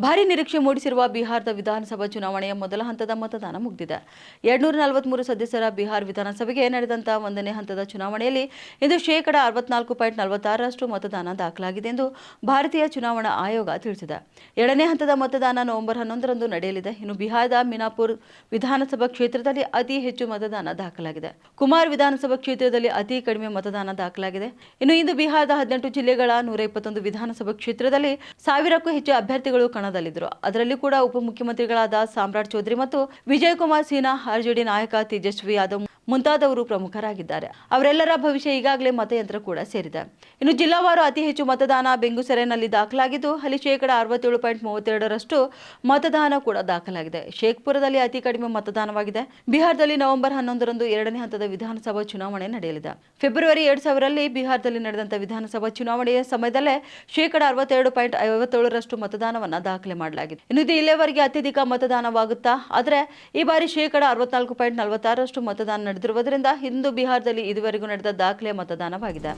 ಭಾರಿ ನಿರೀಕ್ಷೆ ಮೂಡಿಸಿರುವ ಬಿಹಾರದ ವಿಧಾನಸಭಾ ಚುನಾವಣೆಯ ಮೊದಲ ಹಂತದ ಮತದಾನ ಮುಗಿದಿದೆ. 243 ಸದಸ್ಯರ ಬಿಹಾರ ವಿಧಾನಸಭೆಗೆ ನಡೆದಂತಹ ಒಂದನೇ ಹಂತದ ಚುನಾವಣೆಯಲ್ಲಿ ಇಂದು 64.46% ಮತದಾನ ದಾಖಲಾಗಿದೆ ಎಂದು ಭಾರತೀಯ ಚುನಾವಣಾ ಆಯೋಗ ತಿಳಿಸಿದೆ. ಎರಡನೇ ಹಂತದ ಮತದಾನ ನವೆಂಬರ್ 11ರಂದು ನಡೆಯಲಿದೆ. ಇನ್ನು ಬಿಹಾರದ ಮಿನಾಪುರ್ ವಿಧಾನಸಭಾ ಕ್ಷೇತ್ರದಲ್ಲಿ ಅತಿ ಹೆಚ್ಚು ಮತದಾನ ದಾಖಲಾಗಿದೆ. ಕುಮಾರ್ ವಿಧಾನಸಭಾ ಕ್ಷೇತ್ರದಲ್ಲಿ ಅತಿ ಕಡಿಮೆ ಮತದಾನ ದಾಖಲಾಗಿದೆ. ಇನ್ನು ಇಂದು ಬಿಹಾರದ 18 ಜಿಲ್ಲೆಗಳ 121 ವಿಧಾನಸಭಾ ಕ್ಷೇತ್ರದಲ್ಲಿ 1000ಕ್ಕೂ ಹೆಚ್ಚು ಅಭ್ಯರ್ಥಿಗಳು ಕಣದಲ್ಲಿದ್ದರು. ಅದರಲ್ಲಿ ಕೂಡ ಉಪಮುಖ್ಯಮಂತ್ರಿಗಳಾದ ಸಾಮ್ರಾಟ್ ಚೌಧರಿ ಮತ್ತು ವಿಜಯ್ ಕುಮಾರ್ ಸಿನ್ಹಾ, ಆರ್ಜೆಡಿ ನಾಯಕ ತೇಜಸ್ವಿ ಯಾದವ್ ಮುಂತಾದವರು ಪ್ರಮುಖರಾಗಿದ್ದಾರೆ. ಅವರೆಲ್ಲರ ಭವಿಷ್ಯ ಈಗಾಗಲೇ ಮತಯಂತ್ರ ಕೂಡ ಸೇರಿದೆ. ಇನ್ನು ಜಿಲ್ಲಾವಾರು ಅತಿ ಹೆಚ್ಚು ಮತದಾನ ಬೆಂಗುಸೆರೆನಲ್ಲಿ ದಾಖಲಾಗಿದ್ದು, ಅಲ್ಲಿ 67.32% ಮತದಾನ ಕೂಡ ದಾಖಲಾಗಿದೆ. ಶೇಖ್ಪುರದಲ್ಲಿ ಅತಿ ಕಡಿಮೆ ಮತದಾನವಾಗಿದೆ. ಬಿಹಾರದಲ್ಲಿ ನವೆಂಬರ್ 11ರಂದು ಎರಡನೇ ಹಂತದ ವಿಧಾನಸಭಾ ಚುನಾವಣೆ ನಡೆಯಲಿದೆ. ಫೆಬ್ರವರಿ 2000ರಲ್ಲಿ ಬಿಹಾರದಲ್ಲಿ ನಡೆದಂತ ವಿಧಾನಸಭಾ ಚುನಾವಣೆಯ ಸಮಯದಲ್ಲೇ 62.57% ಮತದಾನವನ್ನ ದಾಖಲೆ ಮಾಡಲಾಗಿದೆ. ಇನ್ನು ಇದು ಇಲ್ಲಿಯವರೆಗೆ ಅತ್ಯಧಿಕ ಮತದಾನವಾಗುತ್ತಾ, ಆದರೆ ಈ ಬಾರಿ 64.46% ಮತದಾನ ನಡೆದಿರುವುದರಿಂದ ಇಂದು ಬಿಹಾರದಲ್ಲಿ ಇದುವರೆಗೂ ನಡೆದ ದಾಖಲೆ ಮತದಾನವಾಗಿದೆ.